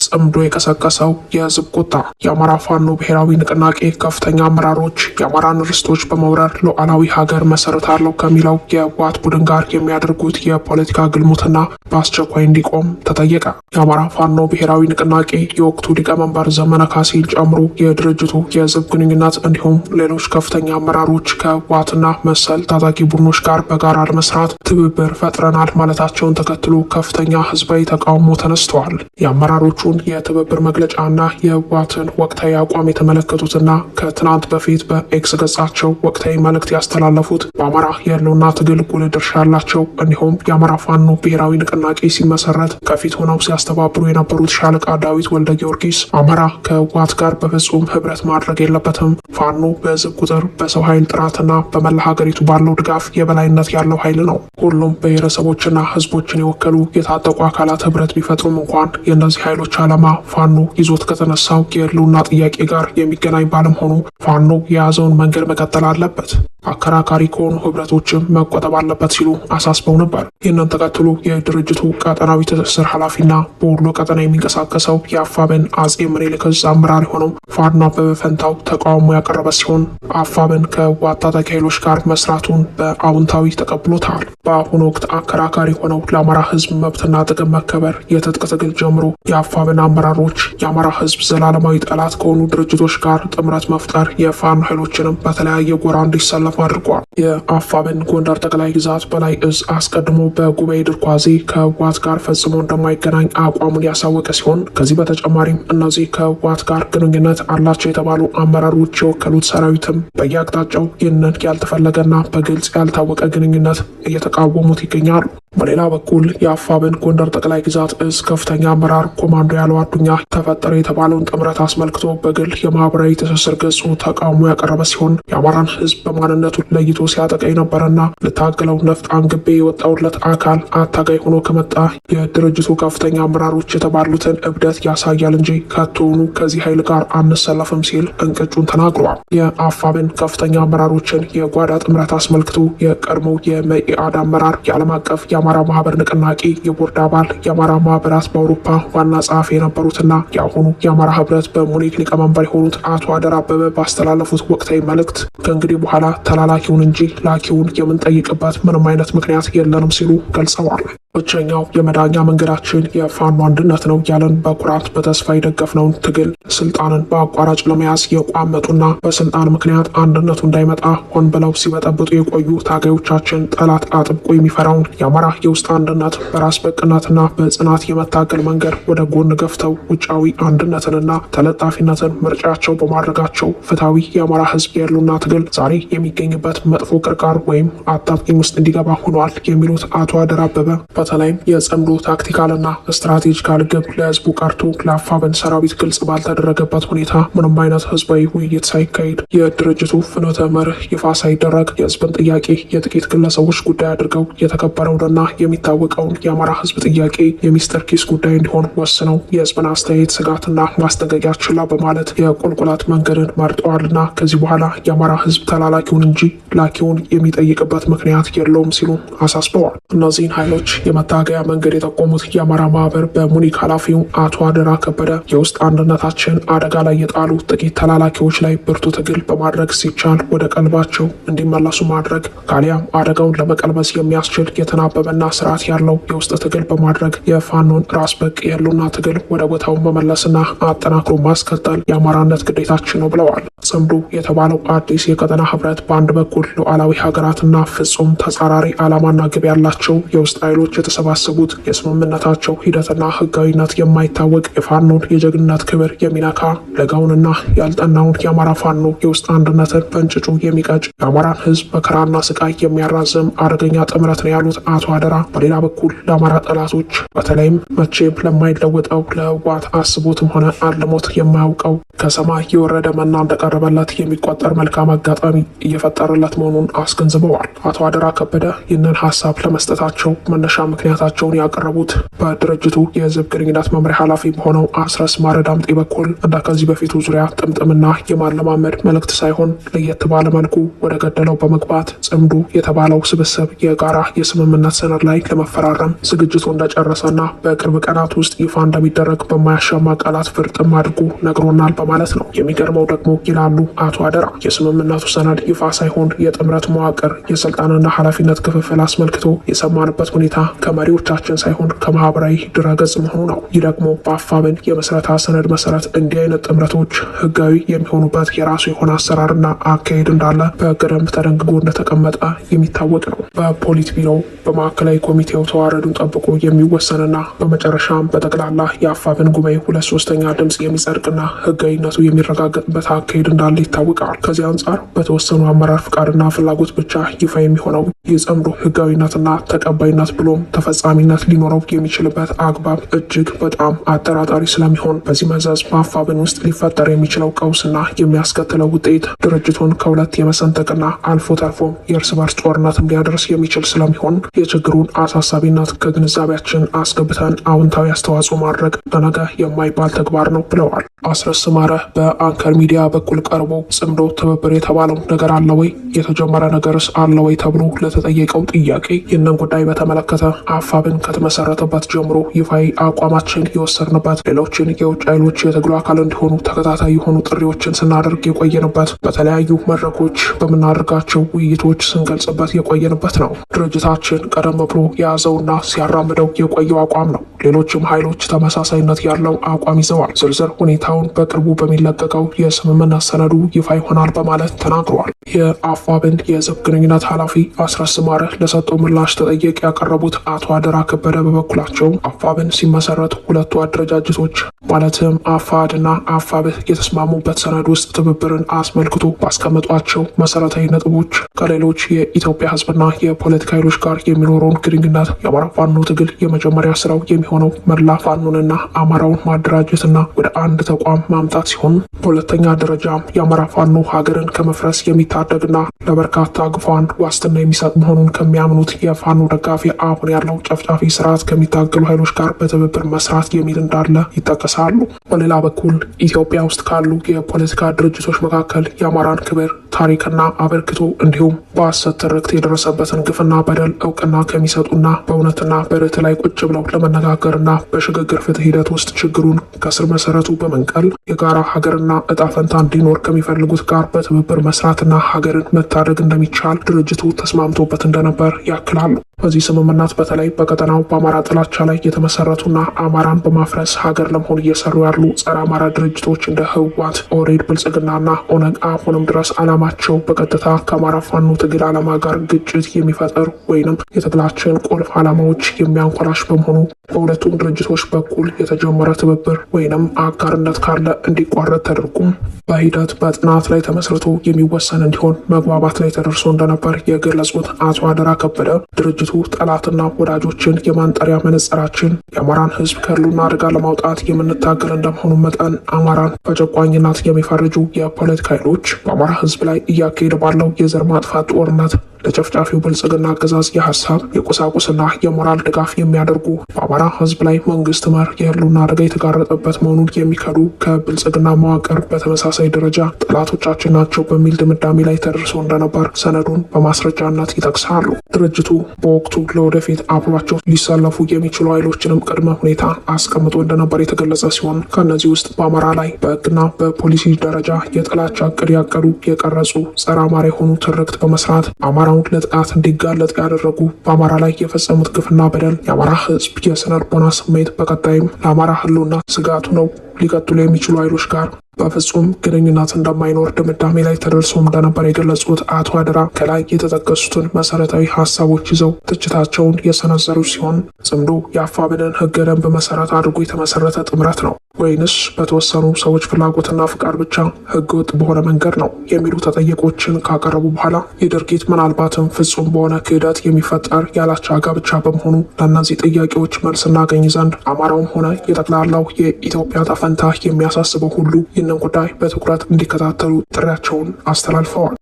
ጽምዶ የቀሰቀሰው የህዝብ ቁጣ። የአማራ ፋኖ ብሔራዊ ንቅናቄ ከፍተኛ አመራሮች የአማራን ርስቶች በመውረር ሉዓላዊ ሀገር መሰረታለሁ ከሚለው የህወሓት ቡድን ጋር የሚያደርጉት የፖለቲካ ግልሙትና በአስቸኳይ እንዲቆም ተጠየቀ። የአማራ ፋኖ ብሔራዊ ንቅናቄ የወቅቱ ሊቀመንበር ዘመነ ካሴን ጨምሮ የድርጅቱ የህዝብ ግንኙነት እንዲሁም ሌሎች ከፍተኛ አመራሮች ከህወሓትና መሰል ታጣቂ ቡድኖች ጋር በጋራ ለመስራት ትብብር ፈጥረናል ማለታቸውን ተከትሎ ከፍተኛ ህዝባዊ ተቃውሞ ተነስተዋል። የአመራሮቹን የትብብር መግለጫና የህወሓትን ወቅታዊ አቋም የተመለከቱትና ከትናንት በፊት በኤክስ ገጻቸው ወቅታዊ መልእክት ያስተላለፉት በአማራ የህልውና ትግል ጉልህ ድርሻ ያላቸው እንዲሁም የአማራ ፋኖ ብሔራዊ ንቅናቄ ሲመሰረት ከፊት ሆነው ሲያስተባብሩ የነበሩት ሻለቃ ዳዊት ወልደ ጊዮርጊስ አማራ ከህወሓት ጋር በፍጹም ህብረት ማድረግ የለበትም፣ ፋኖ በህዝብ ቁጥር በሰው ኃይል ጥራትና በመላ ሀገሪቱ ባለው ድጋፍ የበላይነት ያለው ኃይል ነው። ሁሉም ብሔረሰቦችና ህዝቦችን የወከሉ የታጠቁ አካላት ህብረት ቢፈጥሩም እንኳን የእነዚህ ኃይሎች ዓላማ ፋኖ ይዞት ከተነሳው የህልውና ጥያቄ ጋር የሚገናኝ ባለመሆኑ ፋኖ የያዘውን መንገድ መቀጠል አለበት፣ አከራካሪ ከሆኑ ህብረቶችም መቆጠብ አለበት ሲሉ አሳስበው ነበር። ይህንን ተከትሎ የድርጅቱ ቀጠናዊ ትስስር ኃላፊና በወሎ ቀጠና የሚንቀሳቀሰው የአፋብን አጼ ምኒልክ ዕዝ አመራር የሆነው ፋኖ አበበ ፈንታው ተቃውሞ ያቀረበ ሲሆን አፋብን ከህወሓት ታጣቂ ኃይሎች ጋር መስራቱን በአዎንታዊ ተቀብሎታል። በአሁኑ ወቅት አከራካሪ ሆነው ለአማራ ህዝብ መብትና ጥቅም መከበር የትጥቅ ትግል ጀምሮ የአፋብን አመራሮች የአማራ ህዝብ ዘላለማዊ ጠላት ከሆኑ ድርጅቶች ጋር ጥምረት መፍጠር የፋኖ ኃይሎችንም በተለያየ ጎራ እንዲሰለፉ አድርጓል። የአፋብን ጎንደር ጠቅላይ ግዛት በላይ እዝ አስቀድሞ በጉባኤ ድርኳዜ ከህወሓት ጋር ፈጽሞ እንደማይገናኝ አቋሙን ያሳወቀ ሲሆን ከዚህ በተጨማሪም እነዚህ ከህወሓት ጋር ግንኙነት አላቸው የተባሉ አመራሮች የወከሉት ሰራዊትም በየአቅጣጫው ይህንን ያልተፈለገና በግልጽ ያልታወቀ ግንኙነት እየተቃወሙት ይገኛሉ። በሌላ በኩል የአፋብን ጎንደር ጠቅላይ ግዛት እዝ ከፍተኛ አመራር ኮማንዶ ያለው አዱኛ ተፈጠረ የተባለውን ጥምረት አስመልክቶ በግል የማህበራዊ ትስስር ገጹ ተቃውሞ ያቀረበ ሲሆን የአማራን ህዝብ በማንነቱ ለይቶ ሲያጠቃ የነበረና ልታገለው ነፍጥ አንግቤ የወጣውለት አካል አታጋይ ሆኖ ከመጣ የድርጅቱ ከፍተኛ አመራሮች የተባሉትን እብደት ያሳያል እንጂ ከቶውኑ ከዚህ ኃይል ጋር አንሰለፍም ሲል እንቅጩን ተናግሯል። የአፋብን ከፍተኛ አመራሮችን የጓዳ ጥምረት አስመልክቶ የቀድሞው የመኢአድ አመራር የዓለም አቀፍ የአማራ ማህበር ንቅናቄ የቦርድ አባል የአማራ ማህበራት በአውሮፓ ዋና ጸሐፊ የነበሩትና የአሁኑ የአማራ ህብረት በሙኒክ ሊቀመንበር የሆኑት አቶ አደራ አበበ ባስተላለፉት ወቅታዊ መልእክት ከእንግዲህ በኋላ ተላላኪውን እንጂ ላኪውን የምንጠይቅበት ምንም አይነት ምክንያት የለንም ሲሉ ገልጸዋል። ብቸኛው የመዳኛ መንገዳችን የፋኖ አንድነት ነው ያለን በኩራት በተስፋ የደገፍነውን ትግል ስልጣንን በአቋራጭ ለመያዝ የቋመጡና በስልጣን ምክንያት አንድነቱ እንዳይመጣ ሆን ብለው ሲበጠብጡ የቆዩ ታጋዮቻችን ጠላት አጥብቆ የሚፈራውን የአማራ የውስጥ አንድነት በራስ በቅነትና በጽናት የመታገል መንገድ ወደ ጎን ገፍተው ውጫዊ አንድነትንና ተለጣፊነትን ምርጫቸው በማድረጋቸው ፍትሐዊ የአማራ ህዝብ የህልውና ትግል ዛሬ የሚገኝበት መጥፎ ቅርቃር ወይም አጣብቂኝ ውስጥ እንዲገባ ሆኗል የሚሉት አቶ አደራ አበበ በተለይም የጽምዶ ታክቲካልና ስትራቴጂካል ግብ ለህዝቡ ቀርቶ ለአፋብን ሰራዊት ግልጽ ባልተደረገበት ሁኔታ ምንም አይነት ህዝባዊ ውይይት ሳይካሄድ የድርጅቱ ፍኖተ መርህ ይፋ ሳይደረግ የህዝብን ጥያቄ የጥቂት ግለሰቦች ጉዳይ አድርገው የተከበረውንና የሚታወቀውን የአማራ ህዝብ ጥያቄ የሚስተር ኪስ ጉዳይ እንዲሆን ወስነው የህዝብን አስተያየት ስጋትና ማስጠንቀቂያ ችላ በማለት የቁልቁላት መንገድን መርጠዋልና ከዚህ በኋላ የአማራ ህዝብ ተላላኪውን እንጂ ላኪውን የሚጠይቅበት ምክንያት የለውም ሲሉ አሳስበዋል። እነዚህን ኃይሎች የመታገያ መንገድ የጠቆሙት የአማራ ማህበር በሙኒክ ኃላፊው አቶ አደራ ከበደ የውስጥ አንድነታችን አደጋ ላይ የጣሉ ጥቂት ተላላኪዎች ላይ ብርቱ ትግል በማድረግ ሲቻል ወደ ቀልባቸው እንዲመለሱ ማድረግ ካሊያም አደጋውን ለመቀልበስ የሚያስችል የተናበበና ስርዓት ያለው የውስጥ ትግል በማድረግ የፋኖን ራስ በቅ የህልውና ትግል ወደ ቦታው መመለስና አጠናክሮ ማስቀጠል የአማራነት ግዴታችን ነው ብለዋል። ጽምዶ የተባለው አዲስ የቀጠና ህብረት በአንድ በኩል ሉዓላዊ ሀገራትና ፍጹም ተጻራሪ ዓላማና ግብ ያላቸው የውስጥ ኃይሎች የተሰባሰቡት የስምምነታቸው ሂደትና ህጋዊነት የማይታወቅ የፋኖን የጀግንነት ክብር የሚነካ ለጋውንና ያልጠናውን የአማራ ፋኖ የውስጥ አንድነትን በእንጭጩ የሚቀጭ የአማራን ህዝብ መከራና ስቃይ የሚያራዝም አደገኛ ጥምረት ነው ያሉት አቶ አደራ በሌላ በኩል ለአማራ ጠላቶች በተለይም መቼም ለማይለወጠው ለህወሓት አስቦትም ሆነ አልሞት የማያውቀው ከሰማይ የወረደ መና እንደቀረበለት የሚቆጠር መልካም አጋጣሚ እየፈጠረለት መሆኑን አስገንዝበዋል። አቶ አደራ ከበደ ይህንን ሀሳብ ለመስጠታቸው መነሻ ምክንያታቸውን ያቀረቡት በድርጅቱ የህዝብ ግንኙነት መምሪያ ኃላፊ በሆነው አስረስ ማረ ዳምጤ በኩል እንደ ከዚህ በፊቱ ዙሪያ ጥምጥምና የማለማመድ መልእክት ሳይሆን ለየት ባለ መልኩ ወደ ገደለው በመግባት ጽምዶ የተባለው ስብስብ የጋራ የስምምነት ሰነድ ላይ ለመፈራረም ዝግጅቱ እንደጨረሰና በቅርብ ቀናት ውስጥ ይፋ እንደሚደረግ በማያሻማ ቃላት ፍርጥም አድርጎ ነግሮናል በማለት ነው። የሚገርመው ደግሞ ይላሉ አቶ አደራ የስምምነቱ ሰነድ ይፋ ሳይሆን የጥምረት መዋቅር የስልጣንና ኃላፊነት ክፍፍል አስመልክቶ የሰማንበት ሁኔታ ከመሪዎቻችን ሳይሆን ከማህበራዊ ድረገጽ መሆኑ ነው። ይህ ደግሞ በአፋብን የመስረታ ሰነድ መሰረት እንዲህ አይነት ጥምረቶች ህጋዊ የሚሆኑበት የራሱ የሆነ አሰራርና አካሄድ እንዳለ በቅደም ተደንግጎ እንደተቀመጠ የሚታወቅ ነው። በፖሊት ቢሮ በማዕከላዊ ኮሚቴው ተዋረዱን ጠብቆ የሚወሰንና በመጨረሻም በጠቅላላ የአፋብን ጉባኤ 2/3 ድምጽ የሚጸድቅና ህጋዊነቱ የሚረጋገጥበት አካሄድ እንዳለ ይታወቃል። ከዚህ አንጻር በተወሰኑ አመራር ፍቃድና ፍላጎት ብቻ ይፋ የሚሆነው ይህ ጽምዶ ህጋዊነትና ተቀባይነት ብሎም ተፈጻሚነት ሊኖረው የሚችልበት አግባብ እጅግ በጣም አጠራጣሪ ስለሚሆን በዚህ መዘዝ በአፋብን ውስጥ ሊፈጠር የሚችለው ቀውስና የሚያስከትለው ውጤት ድርጅቱን ከሁለት የመሰንጠቅና አልፎ ተርፎም የእርስ በርስ ጦርነትም ሊያደርስ የሚችል ስለሚሆን የችግሩን አሳሳቢነት ከግንዛቤያችን አስገብተን አዎንታዊ አስተዋጽኦ ማድረግ ለነገ የማይባል ተግባር ነው ብለዋል። አስረስ ማረ በአንከር ሚዲያ በኩል ቀርቦ ጽምዶ ትብብር የተባለው ነገር አለ ወይ? የተጀመረ ነገርስ አለ ወይ? ተብሎ ለተጠየቀው ጥያቄ ይህንን ጉዳይ በተመለከተ አፋብን ከተመሰረተበት ጀምሮ ይፋዊ አቋማችን የወሰድንበት፣ ሌሎችን የውጭ ኃይሎች የትግሉ አካል እንዲሆኑ ተከታታይ የሆኑ ጥሪዎችን ስናደርግ የቆየንበት፣ በተለያዩ መድረኮች በምናደርጋቸው ውይይቶች ስንገልጽበት የቆየንበት ነው። ድርጅታችን ቀደም ብሎ የያዘውና ሲያራምደው የቆየው አቋም ነው። ሌሎችም ኃይሎች ተመሳሳይነት ያለው አቋም ይዘዋል። ዝርዝር ሁኔታውን በቅርቡ በሚለቀቀው የስምምነት ሰነዱ ይፋ ይሆናል በማለት ተናግረዋል። የአፋብን የህዝብ ግንኙነት ኃላፊ አስረስ ማረ ለሰጠው ምላሽ ተጠየቅ ያቀረቡት አቶ አደራ ከበደ በበኩላቸው አፋብን ሲመሰረት ሁለቱ አደረጃጀቶች ማለትም አፋድና አፋብህ የተስማሙበት ሰነድ ውስጥ ትብብርን አስመልክቶ ባስቀመጧቸው መሰረታዊ ነጥቦች ከሌሎች የኢትዮጵያ ህዝብና የፖለቲካ ኃይሎች ጋር የሚኖረውን ግንኙነት የአማራ ፋኖ ትግል የመጀመሪያ ስራው የሚሆነው መላ ፋኖንና አማራውን ማደራጀትና ወደ አንድ ተቋም ማምጣት ሲሆን፣ በሁለተኛ ደረጃም የአማራ ፋኖ ሀገርን ከመፍረስ የሚታደግና ለበርካታ ግፏን ዋስትና የሚሰጥ መሆኑን ከሚያምኑት የፋኖ ደጋፊ አሁን ያለው ጨፍጫፊ ስርዓት ከሚታገሉ ኃይሎች ጋር በትብብር መስራት የሚል እንዳለ ይጠቀሳሉ። በሌላ በኩል ኢትዮጵያ ውስጥ ካሉ የፖለቲካ ድርጅቶች መካከል የአማራን ክብር ታሪክና አበርክቶ እንዲሁም በሐሰት ትርክት የደረሰበትን ግፍና በደል እውቅና ከሚሰጡና በእውነትና በርትዕ ላይ ቁጭ ብለው ለመነጋገርና በሽግግር ፍትህ ሂደት ውስጥ ችግሩን ከስር መሰረቱ በመንቀል የጋራ ሀገርና እጣ ፈንታ እንዲኖር ከሚፈልጉት ጋር በትብብር መስራትና ሀገርን መታደግ እንደሚቻል ድርጅቱ ተስማምቶበት እንደነበር ያክላሉ። በዚህ ስምምነት በተለይ በቀጠናው በአማራ ጥላቻ ላይ የተመሰረቱና አማራን በማፍረስ ሀገር ለመሆን እየሰሩ ያሉ ጸረ አማራ ድርጅቶች እንደ ህወሓት፣ ኦህዴድ፣ ብልጽግናና ኦነግ አሁንም ድረስ ዓላማቸው በቀጥታ ከአማራ ፋኖ ትግል ዓላማ ጋር ግጭት የሚፈጠር ወይንም የትግላችን ቁልፍ ዓላማዎች የሚያንኮላሽ በመሆኑ በሁለቱም ድርጅቶች በኩል የተጀመረ ትብብር ወይንም አጋርነት ካለ እንዲቋረጥ ተደርጎም በሂደት በጥናት ላይ ተመስርቶ የሚወሰን እንዲሆን መግባባት ላይ ተደርሶ እንደነበር የገለጹት አቶ አደራ ከበደ ድርጅቱ ጠላትና ወዳጆችን የማንጠሪያ መነጽራችን የአማራን ህዝብ ከህልውና አደጋ ለማውጣት የምንታገል እንደመሆኑ መጠን አማራን በጨቋኝነት የሚፈርጁ የፖለቲካ ኃይሎች በአማራ ህዝብ ላይ እያካሄደ ባለው የዘር ማጥፋት ጦርነት ለጨፍጫፊው ብልጽግና አገዛዝ የሀሳብ የቁሳቁስና የሞራል ድጋፍ የሚያደርጉ በአማራ ህዝብ ላይ መንግስት መር የህልውና አደጋ የተጋረጠበት መሆኑን የሚከዱ ከብልጽግና መዋቅር በተመሳሳይ ደረጃ ጠላቶቻችን ናቸው በሚል ድምዳሜ ላይ ተደርሶ እንደነበር ሰነዱን በማስረጃነት ይጠቅሳሉ። ድርጅቱ በወቅቱ ለወደፊት አብሯቸው ሊሰለፉ የሚችሉ ኃይሎችንም ቅድመ ሁኔታ አስቀምጦ እንደነበር የተገለጸ ሲሆን ከእነዚህ ውስጥ በአማራ ላይ በህግና በፖሊሲ ደረጃ የጥላቻ እቅድ ያቀዱ የቀረጹ ጸረ አማራ የሆኑ ትርክት በመስራት አማራውን ለጥቃት እንዲጋለጥ ያደረጉ በአማራ ላይ የፈጸሙት ግፍና በደል የአማራ ህዝብ የስነ ልቦና ስሜት በቀጣይም ለአማራ ህልውና ስጋቱ ነው ሊቀጥሉ የሚችሉ ኃይሎች ጋር በፍጹም ግንኙነት እንደማይኖር ድምዳሜ ላይ ተደርሶም እንደነበር የገለጹት አቶ አደራ ከላይ የተጠቀሱትን መሰረታዊ ሀሳቦች ይዘው ትችታቸውን የሰነዘሩ ሲሆን ጽምዶ የአፋብንን ህገ ደንብ መሰረት አድርጎ የተመሰረተ ጥምረት ነው ወይንስ በተወሰኑ ሰዎች ፍላጎትና ፍቃድ ብቻ ህገወጥ በሆነ መንገድ ነው የሚሉ ተጠየቆችን ካቀረቡ በኋላ የድርጊት ምናልባትም ፍጹም በሆነ ክህደት የሚፈጠር ያላቻ ጋብቻ በመሆኑ ለእነዚህ ጥያቄዎች መልስ እናገኝ ዘንድ አማራውም ሆነ የጠቅላላው የኢትዮጵያ ፈንታ የሚያሳስበው ሁሉ ይህንን ጉዳይ በትኩረት እንዲከታተሉ ጥሪያቸውን አስተላልፈዋል።